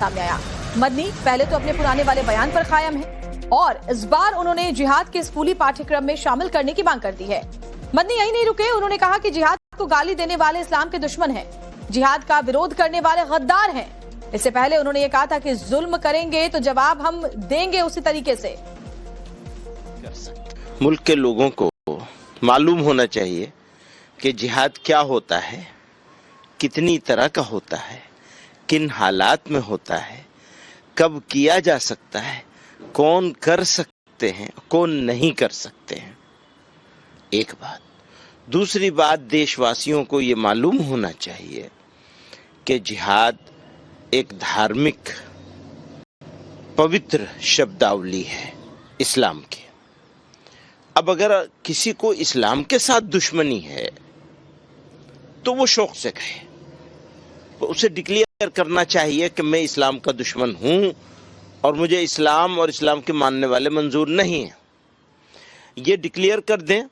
सामने आया। मदनी पहले तो अपने पुराने वाले बयान पर कायम है और इस बार उन्होंने जिहाद के स्कूली पाठ्यक्रम में शामिल करने की मांग कर दी है। मदनी यही नहीं रुके, उन्होंने कहा कि जिहाद को गाली देने वाले इस्लाम के दुश्मन हैं, जिहाद का विरोध करने वाले गद्दार हैं। इससे पहले उन्होंने ये कहा था कि जुल्म करेंगे तो जवाब हम देंगे उसी तरीके से। मुल्क के लोगों को मालूम होना चाहिए कि जिहाद क्या होता है, कितनी तरह का होता है, किन हालात में होता है, कब किया जा सकता है, कौन कर सकते हैं, कौन नहीं कर सकते हैं। एक बात। दूसरी बात, देशवासियों को ये मालूम होना चाहिए कि जिहाद एक धार्मिक पवित्र शब्दावली है इस्लाम की। अब अगर किसी को इस्लाम के साथ दुश्मनी है तो वो शौक से कहे, उसे डिक्लेयर करना चाहिए कि मैं इस्लाम का दुश्मन हूं और मुझे इस्लाम और इस्लाम के मानने वाले मंजूर नहीं हैं। ये डिक्लेयर कर दें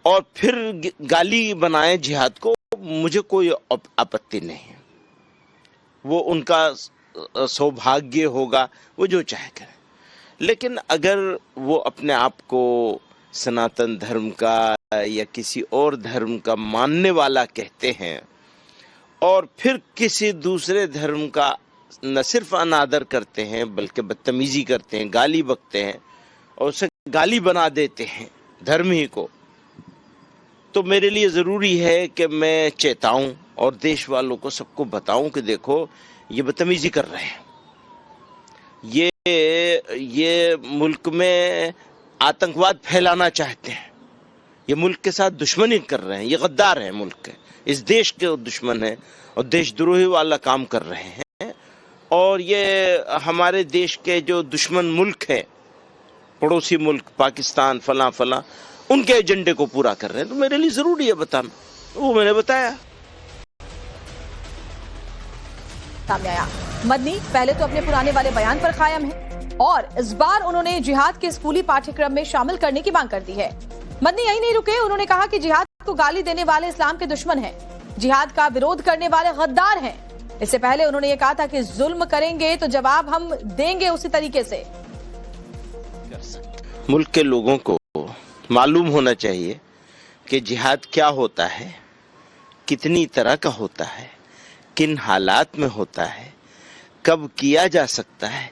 और फिर गाली बनाएं जिहाद को, मुझे कोई आपत्ति नहीं है। वो उनका सौभाग्य होगा, वो जो चाहे करें। लेकिन अगर वो अपने आप को सनातन धर्म का या किसी और धर्म का मानने वाला कहते हैं और फिर किसी दूसरे धर्म का न सिर्फ अनादर करते हैं बल्कि बदतमीजी करते हैं, गाली बकते हैं और उसे गाली बना देते हैं धर्म ही को, तो मेरे लिए ज़रूरी है कि मैं चेताऊं और देश वालों को सबको बताऊं कि देखो ये बदतमीजी कर रहे हैं, ये मुल्क में आतंकवाद फैलाना चाहते हैं, ये मुल्क के साथ दुश्मनी कर रहे हैं, ये गद्दार हैं, मुल्क के इस देश के दुश्मन हैं और देशद्रोही वाला काम कर रहे हैं। और ये हमारे देश के जो दुश्मन मुल्क है, पड़ोसी मुल्क पाकिस्तान फला फला, उनके एजेंडे को पूरा कर रहे हैं। तो मेरे लिए जरूरी है बताना, वो मैंने बताया। सामने आया। मदनी पहले तो अपने पुराने वाले बयान पर कायम है और इस बार उन्होंने जिहाद के स्कूली पाठ्यक्रम में शामिल करने की मांग कर दी है। मदनी यही नहीं रुके, उन्होंने कहा कि जिहाद को गाली देने वाले इस्लाम के दुश्मन हैं, जिहाद का विरोध करने वाले गद्दार हैं। इससे पहले उन्होंने ये कहा था कि जुल्म करेंगे तो जवाब हम देंगे उसी तरीके से। मुल्क के लोगों को मालूम होना चाहिए कि जिहाद क्या होता है, कितनी तरह का होता है, किन हालात में होता है, कब किया जा सकता है,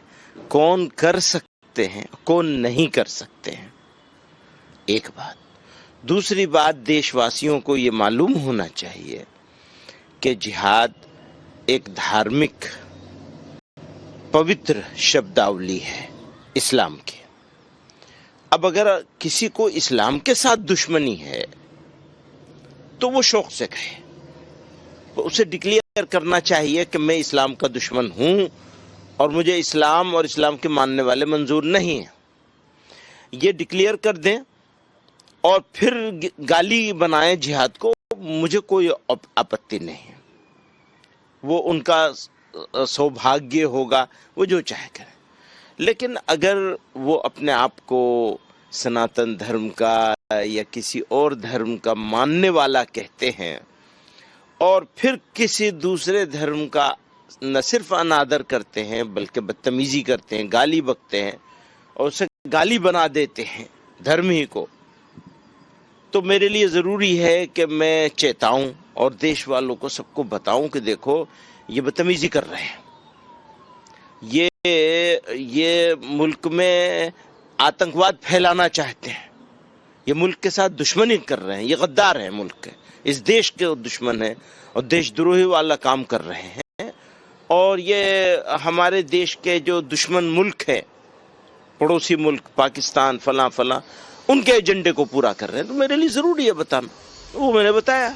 कौन कर सकते हैं, कौन नहीं कर सकते हैं। एक बात। दूसरी बात, देशवासियों को ये मालूम होना चाहिए कि जिहाद एक धार्मिक पवित्र शब्दावली है इस्लाम की। अब अगर किसी को इस्लाम के साथ दुश्मनी है तो वो शौक से कहे, उसे डिक्लेयर करना चाहिए कि मैं इस्लाम का दुश्मन हूं और मुझे इस्लाम और इस्लाम के मानने वाले मंजूर नहीं हैं। ये डिक्लेयर कर दें और फिर गाली बनाएं जिहाद को, मुझे कोई आपत्ति नहीं है। वो उनका सौभाग्य होगा, वो जो चाहे करें। लेकिन अगर वो अपने आप को सनातन धर्म का या किसी और धर्म का मानने वाला कहते हैं और फिर किसी दूसरे धर्म का न सिर्फ अनादर करते हैं बल्कि बदतमीजी करते हैं, गाली बकते हैं और उसे गाली बना देते हैं धर्म ही को, तो मेरे लिए ज़रूरी है कि मैं चेताऊं और देश वालों को सबको बताऊं कि देखो ये बदतमीजी कर रहे हैं, ये मुल्क में आतंकवाद फैलाना चाहते हैं, ये मुल्क के साथ दुश्मनी कर रहे हैं, ये गद्दार हैं, मुल्क के इस देश के दुश्मन हैं और देशद्रोही वाला काम कर रहे हैं। और ये हमारे देश के जो दुश्मन मुल्क है, पड़ोसी मुल्क पाकिस्तान फला फला, उनके एजेंडे को पूरा कर रहे हैं। तो मेरे लिए जरूरी है बताना, वो मैंने बताया।